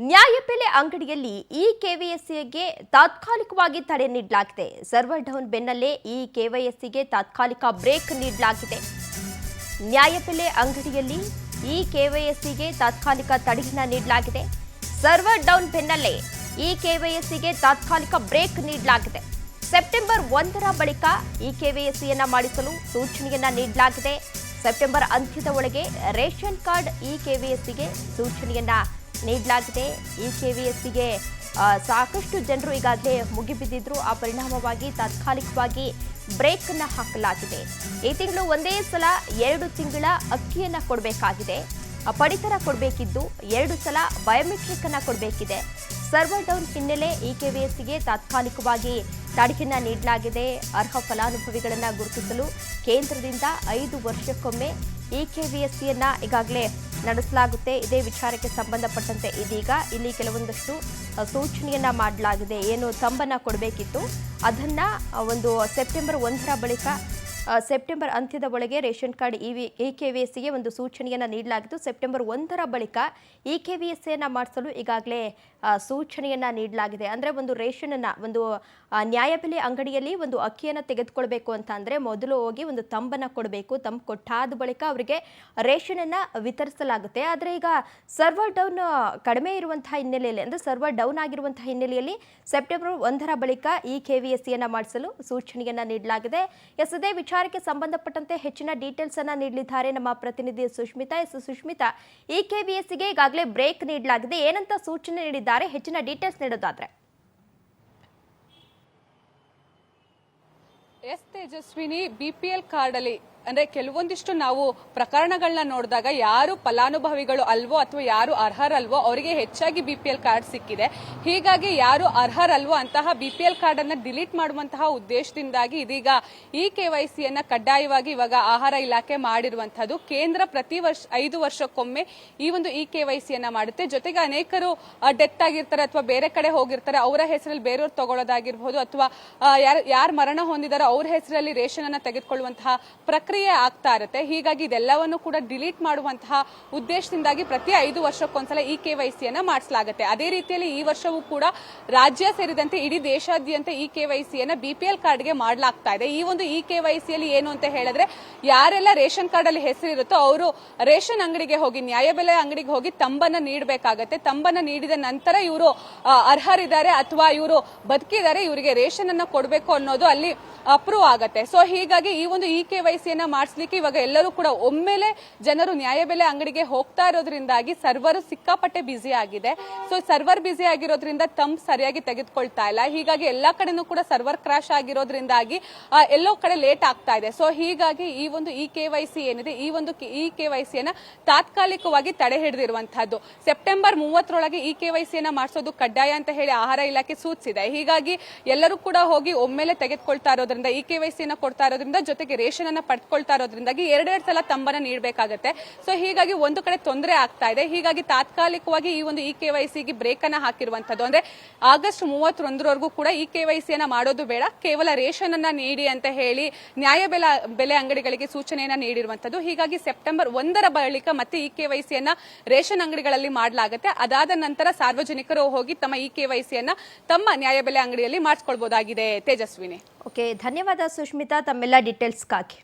ನ್ಯಾಯಬೆಲೆ ಅಂಗಡಿಯಲ್ಲಿ ಈ ಕೆವೈಸಿಗೆ ತಾತ್ಕಾಲಿಕವಾಗಿ ತಡೆ ನೀಡಲಾಗಿದೆ. ಸರ್ವರ್ ಡೌನ್ ಬೆನ್ನಲ್ಲೇ ಈ ಕೆವೈಸಿಗೆ ತಾತ್ಕಾಲಿಕ ಬ್ರೇಕ್ ನೀಡಲಾಗಿದೆ. ನ್ಯಾಯಬೆಲೆ ಅಂಗಡಿಯಲ್ಲಿ ಈ ಕೆವೈಸಿಗೆ ತಾತ್ಕಾಲಿಕ ತಡೆಯನ್ನ ನೀಡಲಾಗಿದೆ. ಸರ್ವರ್ ಡೌನ್ ಬೆನ್ನಲ್ಲೇ ಈ ಕೆವೈಸಿಗೆ ತಾತ್ಕಾಲಿಕ ಬ್ರೇಕ್ ನೀಡಲಾಗಿದೆ. ಸೆಪ್ಟೆಂಬರ್ 1ರ ಬಳಿಕ ಈ ಕೆವೈಸಿಯನ್ನ ಮಾಡಿಸಲು ಸೂಚನೆಯನ್ನ ನೀಡಲಾಗಿದೆ. ಸೆಪ್ಟೆಂಬರ್ ಅಂತ್ಯದ ಒಳಗೆ ರೇಷನ್ ಕಾರ್ಡ್ ಈ ಕೆವೈಸಿಗೆ ಸೂಚನೆಯನ್ನ ನೀಡಲಾಗಿದೆ. ಈ ಕೆವೈಸಿಗೆ ಸಾಕಷ್ಟು ಜನರು ಈಗಾಗಲೇ ಮುಗಿಬಿದ್ದಿದ್ರು. ಆ ಪರಿಣಾಮವಾಗಿ ತಾತ್ಕಾಲಿಕವಾಗಿ ಬ್ರೇಕ್ ಅನ್ನು ಹಾಕಲಾಗಿದೆ. ಈ ತಿಂಗಳು ಒಂದೇ ಸಲ 2 ತಿಂಗಳ ಅಕ್ಕಿಯನ್ನ ಕೊಡಬೇಕಾಗಿದೆ. ಪಡಿತರ ಕೊಡಬೇಕಿದ್ದು 2 ಸಲ ಬಯೋಮೆಟ್ರಿಕ್ ಅನ್ನ ಕೊಡಬೇಕಿದೆ. ಸರ್ವರ್ ಡೌನ್ ಹಿನ್ನೆಲೆ ಈ ಕೆವೈಸಿಗೆ ತಾತ್ಕಾಲಿಕವಾಗಿ ತಡೆಯನ್ನ ನೀಡಲಾಗಿದೆ. ಅರ್ಹ ಫಲಾನುಭವಿಗಳನ್ನು ಗುರುತಿಸಲು ಕೇಂದ್ರದಿಂದ 5 ವರ್ಷಕ್ಕೊಮ್ಮೆ ಈ ಕೆವೈಸಿಯನ್ನ ಈಗಾಗಲೇ ನಡೆಸಲಾಗುತ್ತೆ. ಇದೇ ವಿಚಾರಕ್ಕೆ ಸಂಬಂಧಪಟ್ಟಂತೆ ಇದೀಗ ಇಲ್ಲಿ ಕೆಲವೊಂದಷ್ಟು ಸೂಚನೆಯನ್ನ ಮಾಡಲಾಗಿದೆ. ಏನು ತಂಬನ್ನ ಕೊಡಬೇಕಿತ್ತು ಅದನ್ನ ಒಂದು ಸೆಪ್ಟೆಂಬರ್ 1ರ ಬಳಿಕ ಸೆಪ್ಟೆಂಬರ್ ಅಂತ್ಯದ ಒಳಗೆ ರೇಷನ್ ಕಾರ್ಡ್ ಈ ಕೆವೈಸಿಗೆ ಒಂದು ಸೂಚನೆಯನ್ನ ನೀಡಲಾಗಿತ್ತು. ಸೆಪ್ಟೆಂಬರ್ 1ರ ಬಳಿಕ ಈ ಕೆವೈಸಿಯನ್ನ ಮಾಡಿಸಲು ಈಗಾಗಲೇ ಸೂಚನೆಯನ್ನ ನೀಡಲಾಗಿದೆ. ಅಂದ್ರೆ ಒಂದು ರೇಷನ್ ಅನ್ನ ಒಂದು ನ್ಯಾಯಬೆಲೆ ಅಂಗಡಿಯಲ್ಲಿ ಒಂದು ಅಕ್ಕಿಯನ್ನ ತೆಗೆದುಕೊಳ್ಬೇಕು ಅಂತ ಅಂದ್ರೆ ಮೊದಲು ಹೋಗಿ ಒಂದು ತಂಬನ್ನ ಕೊಡಬೇಕು. ತಂಬ್ ಕೊಟ್ಟಾದ ಬಳಿಕ ಅವರಿಗೆ ರೇಷನ್ ಅನ್ನ ವಿತರಿಸಲಾಗುತ್ತೆ. ಆದ್ರೆ ಈಗ ಸರ್ವರ್ ಡೌನ್ ಕಡಿಮೆ ಇರುವಂತಹ ಹಿನ್ನೆಲೆಯಲ್ಲಿ ಅಂದ್ರೆ ಸರ್ವರ್ ಡೌನ್ ಆಗಿರುವಂತಹ ಹಿನ್ನೆಲೆಯಲ್ಲಿ ಸೆಪ್ಟೆಂಬರ್ 1ರ ಬಳಿಕ ಈ ಕೆವೈಸಿಯನ್ನ ಮಾಡಿಸಲು ಸೂಚನೆಯನ್ನ ನೀಡಲಾಗಿದೆ. ಇದೇ ವಿಚಾರಕ್ಕೆ ಸಂಬಂಧಪಟ್ಟಂತೆ ಹೆಚ್ಚಿನ ಡೀಟೇಲ್ಸ್ ಅನ್ನ ನೀಡಲಿದ್ದಾರೆ ನಮ್ಮ ಪ್ರತಿನಿಧಿ ಸುಷ್ಮಿತಾ. ಸುಷ್ಮಿತಾ, ಈ ಕೆವೈಸಿಗೆ ಈಗಾಗಲೇ ಬ್ರೇಕ್ ನೀಡಲಾಗಿದೆ. ಏನಂತ ಸೂಚನೆ ನೀಡಿದ್ದಾರೆ? ಹೆಚ್ಚಿನ ಡೀಟೇಲ್ಸ್ ನೀಡೋದಾದ್ರೆ. ಎಸ್ ತೇಜಸ್ವಿನಿ, ಬಿಪಿಎಲ್ ಕಾರ್ಡ್ ಅಲ್ಲಿ ಅಂದ್ರೆ ಕೆಲವೊಂದಿಷ್ಟು ನಾವು ಪ್ರಕರಣಗಳನ್ನ ನೋಡಿದಾಗ ಯಾರು ಫಲಾನುಭವಿಗಳು ಅಲ್ವೋ ಅಥವಾ ಯಾರು ಅರ್ಹರಲ್ವೋ ಅವರಿಗೆ ಹೆಚ್ಚಾಗಿ ಬಿಪಿಎಲ್ ಕಾರ್ಡ್ ಸಿಕ್ಕಿದೆ. ಹೀಗಾಗಿ ಯಾರು ಅರ್ಹರಲ್ವೋ ಅಂತಹ ಬಿಪಿಎಲ್ ಕಾರ್ಡ್ ಅನ್ನ ಡಿಲೀಟ್ ಮಾಡುವಂತಹ ಉದ್ದೇಶದಿಂದಾಗಿ ಇದೀಗ ಈ ಕೆವೈಸಿಯನ್ನ ಕಡ್ಡಾಯವಾಗಿ ಇವಾಗ ಆಹಾರ ಇಲಾಖೆ ಮಾಡಿರುವಂತಹದ್ದು. ಕೇಂದ್ರ ಪ್ರತಿ ವರ್ಷ 5 ವರ್ಷಕ್ಕೊಮ್ಮೆ ಈ ಒಂದು ಈ ಕೆವೈಸಿಯನ್ನ ಮಾಡುತ್ತೆ. ಜೊತೆಗೆ ಅನೇಕರು ಡೆತ್ ಆಗಿರ್ತಾರೆ ಅಥವಾ ಬೇರೆ ಕಡೆ ಹೋಗಿರ್ತಾರೆ, ಅವರ ಹೆಸರಲ್ಲಿ ಬೇರೆಯವ್ರು ತಗೊಳ್ಳೋದಾಗಿರ್ಬೋದು ಅಥವಾ ಯಾರು ಮರಣ ಹೊಂದಿದಾರೋ ಅವ್ರ ಹೆಸರಲ್ಲಿ ರೇಷನ್ ಅನ್ನ ತೆಗೆದುಕೊಳ್ಳುವಂತಹ ಪ್ರಕ್ರಿಯೆ ಆಗ್ತಾ ಇರುತ್ತೆ. ಹೀಗಾಗಿ ಇದೆಲ್ಲವನ್ನು ಕೂಡ ಡಿಲೀಟ್ ಮಾಡುವಂತಹ ಉದ್ದೇಶದಿಂದಾಗಿ ಪ್ರತಿ 5 ವರ್ಷಕ್ಕೊಂದ್ಸಲ ಈ ಕೆವೈಸಿಯನ್ನ ಮಾಡಿಸಲಾಗುತ್ತೆ. ಅದೇ ರೀತಿಯಲ್ಲಿ ಈ ವರ್ಷವೂ ಕೂಡ ರಾಜ್ಯ ಸೇರಿದಂತೆ ಇಡೀ ದೇಶಾದ್ಯಂತ ಈ ಕೆವೈಸಿಯನ್ನ ಬಿಪಿಎಲ್ ಕಾರ್ಡ್ಗೆ ಮಾಡಲಾಗ್ತಾ ಇದೆ. ಈ ಒಂದು ಈ ಕೆವೈಸಿಯಲ್ಲಿ ಏನು ಅಂತ ಹೇಳಿದ್ರೆ ಯಾರೆಲ್ಲ ರೇಷನ್ ಕಾರ್ಡ್ ಅಲ್ಲಿ ಹೆಸರಿರುತ್ತೋ ಅವರು ರೇಷನ್ ಅಂಗಡಿಗೆ ಹೋಗಿ ನ್ಯಾಯಬೆಲೆ ಅಂಗಡಿಗೆ ಹೋಗಿ ತಂಬನ್ನ ನೀಡಬೇಕಾಗತ್ತೆ. ತಂಬನ್ನ ನೀಡಿದ ನಂತರ ಇವರು ಅರ್ಹರಿದ್ದಾರೆ ಅಥವಾ ಇವರು ಬದುಕಿದ್ದಾರೆ, ಇವರಿಗೆ ರೇಷನ್ ಅನ್ನ ಕೊಡಬೇಕು ಅನ್ನೋದು ಅಲ್ಲಿ ಅಪ್ರೂವ್ ಆಗತ್ತೆ. ಸೊ ಹೀಗಾಗಿ ಈ ಒಂದು ಈ ಕೆವೈಸಿಯನ್ನ ಮಾಡಿಸ್ಲಿಕ್ಕೆ ಇವಾಗ ಎಲ್ಲರೂ ಕೂಡ ಒಮ್ಮೆಲೆ ಜನರು ನ್ಯಾಯಬೆಲೆ ಅಂಗಡಿಗೆ ಹೋಗ್ತಾ ಇರೋದ್ರಿಂದಾಗಿ ಸರ್ವರ್ ಸಿಕ್ಕಾಪಟ್ಟೆ ಬಿಸಿ ಆಗಿದೆ. ಸೊ ಸರ್ವರ್ ಬಿಸಿ ಆಗಿರೋದ್ರಿಂದ ತಂಬ್ ಸರಿಯಾಗಿ ತೆಗೆದುಕೊಳ್ತಾ ಇಲ್ಲ. ಹೀಗಾಗಿ ಎಲ್ಲಾ ಕಡೆನೂ ಕೂಡ ಸರ್ವರ್ ಕ್ರಾಶ್ ಆಗಿರೋದ್ರಿಂದಾಗಿ ಎಲ್ಲೋ ಕಡೆ ಲೇಟ್ ಆಗ್ತಾ ಇದೆ. ಸೊ ಹೀಗಾಗಿ ಈ ಒಂದು ಈ ಕೆವೈಸಿ ಏನಿದೆ ಈ ಒಂದು ಈ ಕೆವೈಸಿಯನ್ನ ತಾತ್ಕಾಲಿಕವಾಗಿ ತಡೆ ಹಿಡಿದಿರುವಂತಹದ್ದು. ಸೆಪ್ಟೆಂಬರ್ 30ರೊಳಗೆ ಈ ಕೆವೈಸಿಯನ್ನ ಮಾಡಿಸೋದು ಕಡ್ಡಾಯ ಅಂತ ಹೇಳಿ ಆಹಾರ ಇಲಾಖೆ ಸೂಚಿಸಿದೆ. ಹೀಗಾಗಿ ಎಲ್ಲರೂ ಕೂಡ ಹೋಗಿ ಒಮ್ಮೆಲೆ ತೆಗೆದುಕೊಳ್ತಾ ಇರೋದ್ರಿಂದ ಈ ಕೆವೈಸಿಯನ್ನ ಕೊಡ್ತಾ ಇರೋದ್ರಿಂದ ಜೊತೆಗೆ ರೇಷನ್ ಅನ್ನ ಪಡ್ಕೊಳ್ತಾ ಇರೋದ್ರಿಂದಾಗಿ 2 ಸಲ ತಂಬನ್ನ ನೀಡಬೇಕಾಗತ್ತೆ. ಸೊ ಹೀಗಾಗಿ ಒಂದು ಕಡೆ ತೊಂದರೆ ಆಗ್ತಾ ಇದೆ. ಹೀಗಾಗಿ ತಾತ್ಕಾಲಿಕವಾಗಿ ಈ ಒಂದು ಈ ಕೆವೈಸಿಗೆ ಬ್ರೇಕ್ ಅನ್ನ ಹಾಕಿರುವಂತದ್ದು. ಅಂದ್ರೆ ಆಗಸ್ಟ್ 31ರವರೆಗೂ ಕೂಡ ಈ ಕೆವೈಸಿಯನ್ನ ಮಾಡೋದು ಬೇಡ, ಕೇವಲ ರೇಷನ್ ಅನ್ನ ನೀಡಿ ಅಂತ ಹೇಳಿ ನ್ಯಾಯಬೆಲೆ ಅಂಗಡಿಗಳಿಗೆ ಸೂಚನೆಯನ್ನ ನೀಡಿರುವಂತದ್ದು. ಹೀಗಾಗಿ ಸೆಪ್ಟೆಂಬರ್ 1ರ ಬಳಿಕ ಮತ್ತೆ ಈ ಕೆವೈಸಿಯನ್ನ ರೇಷನ್ ಅಂಗಡಿಗಳಲ್ಲಿ ಮಾಡಲಾಗುತ್ತೆ. ಅದಾದ ನಂತರ ಸಾರ್ವಜನಿಕರು ಹೋಗಿ ತಮ್ಮ ಈ ಕೆವೈಸಿಯನ್ನ ತಮ್ಮ ನ್ಯಾಯಬೆಲೆ ಅಂಗಡಿಯಲ್ಲಿ ಮಾಡಿಸ್ಕೊಳ್ಬಹುದಾಗಿದೆ. ತೇಜಸ್ವಿನಿ. ಓಕೆ, ಧನ್ಯವಾದ ಸುಷ್ಮಿತಾ ತಮ್ಮೆಲ್ಲ ಡೀಟೇಲ್ಸ್ಗಾಗಿ.